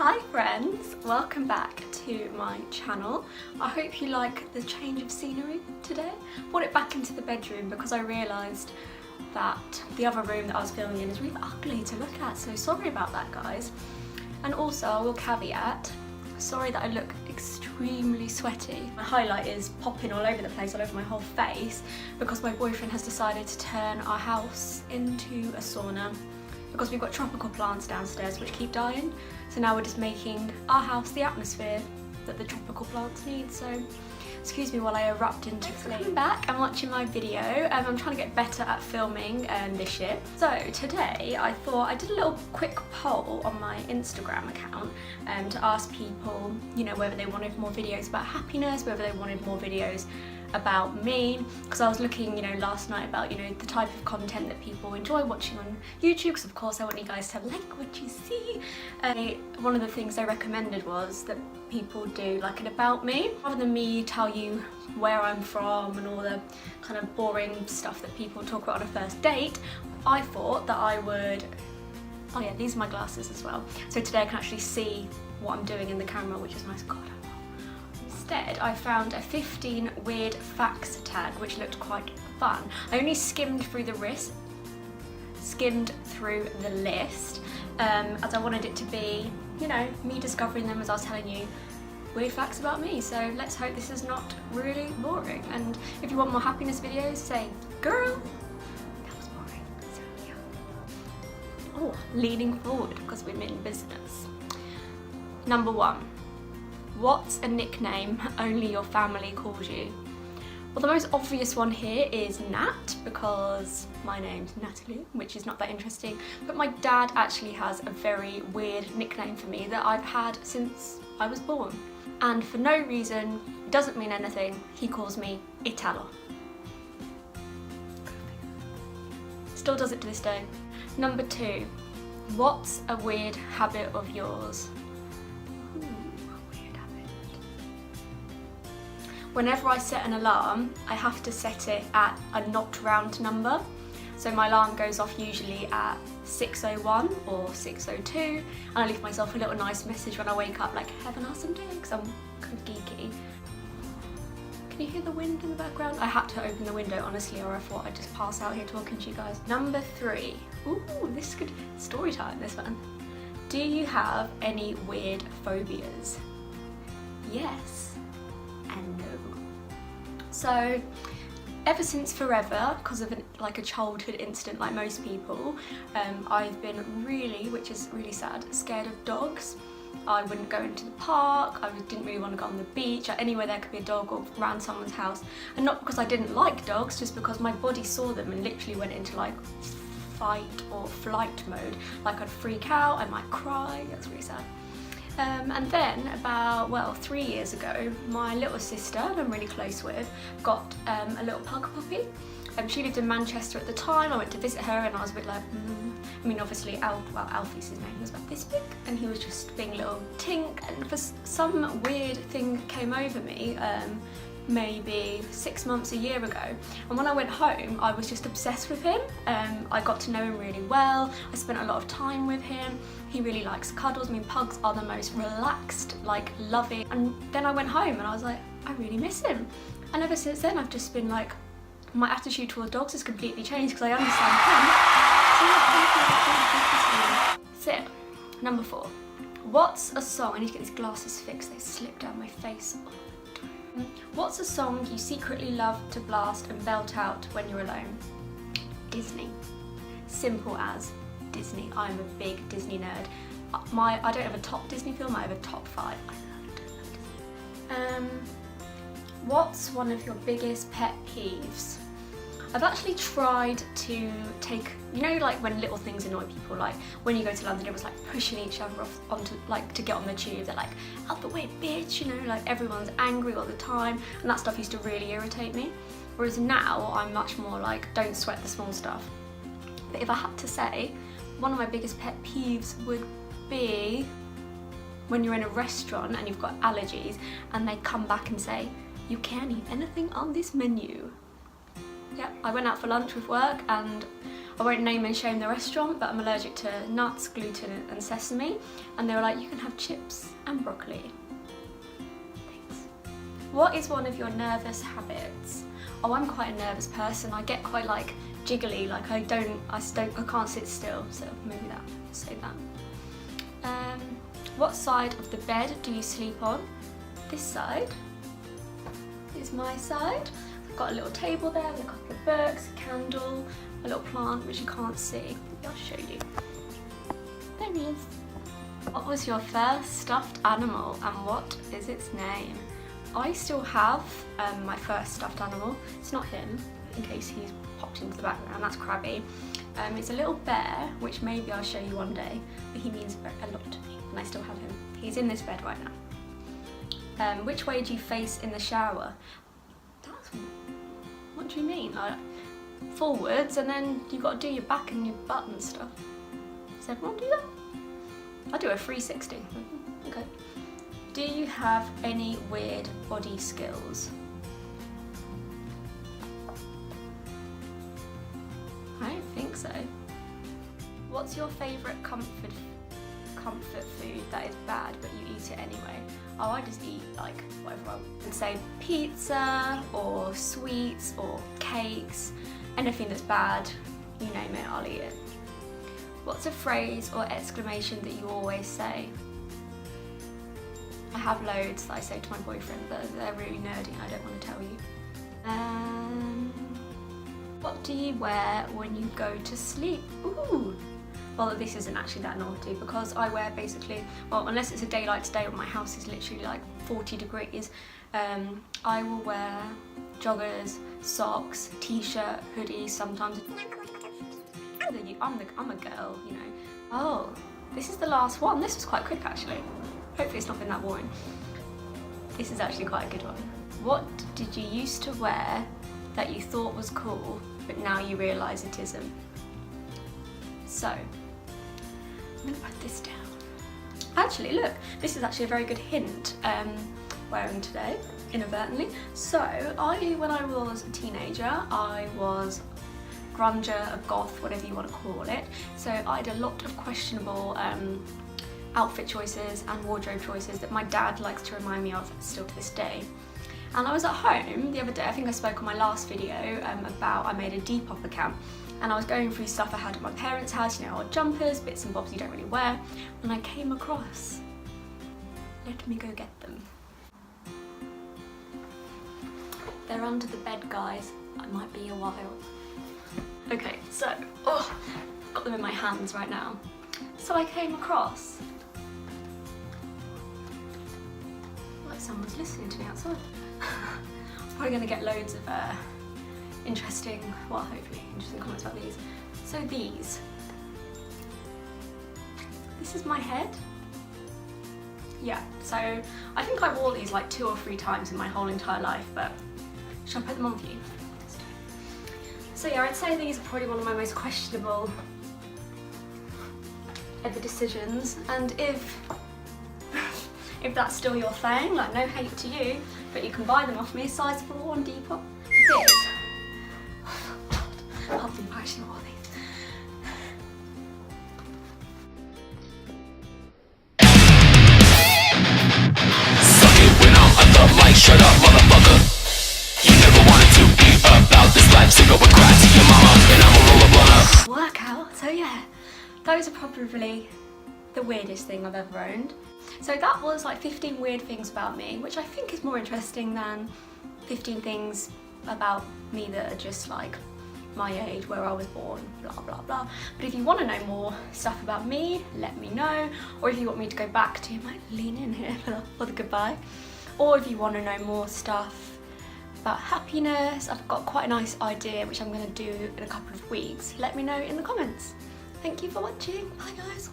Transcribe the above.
Hi friends, welcome back to my channel. I hope you like the change of scenery today. Brought it back into the bedroom because I realised that the other room that I was filming in is really ugly to look at, so sorry about that guys. And also I will caveat, sorry that I look extremely sweaty. My highlight is popping all over the place, all over my whole face, because my boyfriend has decided to turn our house into a sauna because we've got tropical plants downstairs which keep dying. So now we're just making our house the atmosphere that the tropical plants need. So excuse me while I erupt into flame. Welcome back and watching my video. I'm trying to get better at filming this year. So today I thought I did a little quick poll on my Instagram account to ask people, you know, whether they wanted more videos about happiness, whether they wanted more videos about me, because I was looking, you know, last night about, you know, the type of content that people enjoy watching on YouTube, because of course I want you guys to like what you see. One of the things they recommended was that people do like an about me, rather than me tell you where I'm from and all the kind of boring stuff that people talk about on a first date. I thought that I would, oh yeah, these are my glasses as well, so today I can actually see what I'm doing in the camera, which is nice. God, instead, I found a 15 weird facts tag which looked quite fun. I only skimmed through the list as I wanted it to be, you know, me discovering them as I was telling you weird facts about me. So let's hope this is not really boring. And if you want more happiness videos, say, girl, that was boring. So yeah. Oh, leaning forward because we're in business. Number 1. What's a nickname only your family calls you? Well, the most obvious one here is Nat, because my name's Natalie, which is not that interesting, but my dad actually has a very weird nickname for me that I've had since I was born. And for no reason, doesn't mean anything, he calls me Italo. Still does it to this day. Number 2, what's a weird habit of yours? Whenever I set an alarm, I have to set it at a not round number. So my alarm goes off usually at 6:01 or 6:02, and I leave myself a little nice message when I wake up, like, have an awesome day, because I'm kind of geeky. Can you hear the wind in the background? I had to open the window, honestly, or I thought I'd just pass out here talking to you guys. Number 3. Ooh, this is good story time, this one. Do you have any weird phobias? Yes. And no. So ever since forever, because of a childhood incident like most people, I've been really, which is really sad, scared of dogs. I wouldn't go into the park, I didn't really want to go on the beach, anywhere there could be a dog or around someone's house. And not because I didn't like dogs, just because my body saw them and literally went into like fight or flight mode. Like I'd freak out, I might cry, that's really sad. And then about, well, 3 years ago, my little sister, that I'm really close with, got a little pug puppy. She lived in Manchester at the time. I went to visit her and I was a bit like, I mean, obviously, Alfie's his name, he was about this big, and he was just being a little tink, and for some weird thing came over me, maybe 6 months, a year ago, and when I went home I was just obsessed with him. I got to know him really well, I spent a lot of time with him, he really likes cuddles. I mean, pugs are the most relaxed, like loving, and then I went home and I was like, I really miss him. And ever since then I've just been like, my attitude towards dogs has completely changed because I understand him. So yeah, number 4, what's a song, I need to get these glasses fixed, they slip down my face. What's a song you secretly love to blast and belt out when you're alone? Disney. Simple as Disney. I'm a big Disney nerd. I don't have a top Disney film, I have a top 5. I love Disney. What's one of your biggest pet peeves? I've actually tried to take, you know, like when little things annoy people, like when you go to London, it was like pushing each other off onto, like, to get on the tube. They're like, out the way, bitch, you know, like everyone's angry all the time, and that stuff used to really irritate me. Whereas now, I'm much more like, don't sweat the small stuff. But if I had to say, one of my biggest pet peeves would be when you're in a restaurant and you've got allergies, and they come back and say, you can't eat anything on this menu. Yeah, I went out for lunch with work and I won't name and shame the restaurant, but I'm allergic to nuts, gluten and sesame, and they were like, you can have chips and broccoli. Thanks. What is one of your nervous habits? Oh, I'm quite a nervous person. I get quite like jiggly, like I can't sit still, so maybe that, say that. What side of the bed do you sleep on? This side is my side. I've got a little table there with a couple of books, a candle, a little plant which you can't see. Maybe I'll show you. There he is. What was your first stuffed animal and what is its name? I still have my first stuffed animal. It's not him, in case he's popped into the background, that's Krabby. It's a little bear, which maybe I'll show you one day, but he means a lot to me, and I still have him. He's in this bed right now. Which way do you face in the shower? What do you mean? Like, forwards, and then you've got to do your back and your butt and stuff. Does everyone do that? I do a 360. Okay. Do you have any weird body skills? I don't think so. What's your favourite comfort food that is bad but you eat it anyway? Oh, I just eat like whatever I would say, pizza or sweets or cakes, anything that's bad, you name it, I'll eat it. What's a phrase or exclamation that you always say? I have loads that I say to my boyfriend, but they're really nerdy and I don't want to tell you. What do you wear when you go to sleep? Ooh. Well, this isn't actually that naughty because I wear basically, well, unless it's a day like today when my house is literally like 40 degrees, I will wear joggers, socks, t-shirt, hoodies sometimes. I'm a girl, you know. Oh, this is the last one. This was quite quick actually. Hopefully it's not been that boring. This is actually quite a good one. What did you used to wear that you thought was cool, but now you realise it isn't? So, I'm gonna put this down. Actually, look, this is actually a very good hint wearing today, inadvertently. So, when I was a teenager, I was grunger, a goth, whatever you want to call it. So I had a lot of questionable outfit choices and wardrobe choices that my dad likes to remind me of still to this day. And I was at home the other day, I think I spoke on my last video about I made a Depop account, and I was going through stuff I had at my parents' house, you know, old jumpers, bits and bobs you don't really wear, and I came across, let me go get them. They're under the bed, guys. I might be a while. Okay, so, got them in my hands right now. So I came across, like someone's listening to me outside. Probably gonna get loads of interesting comments about these. So this is my head. Yeah, so I think I wore these like 2 or 3 times in my whole entire life, but should I put them on for you? So yeah, I'd say these are probably one of my most questionable ever decisions, and if that's still your thing, like no hate to you, but you can buy them off me, size 4 on Depop. This, I can't believe I actually wore these. Suck it when I'm at the mic, shut up motherfucker. You never wanted to be about this life, so go and cry to your mama, and I'ma roll a blunt up. Workout, so yeah, those are probably the weirdest thing I've ever owned. So that was like 15 weird things about me, which I think is more interesting than 15 things about me that are just like my age, where I was born, blah blah blah. But if you want to know more stuff about me, let me know. Or if you want me to go back to, might lean in here for the goodbye. Or if you want to know more stuff about happiness, I've got quite a nice idea which I'm going to do in a couple of weeks. Let me know in the comments. Thank you for watching. Bye guys.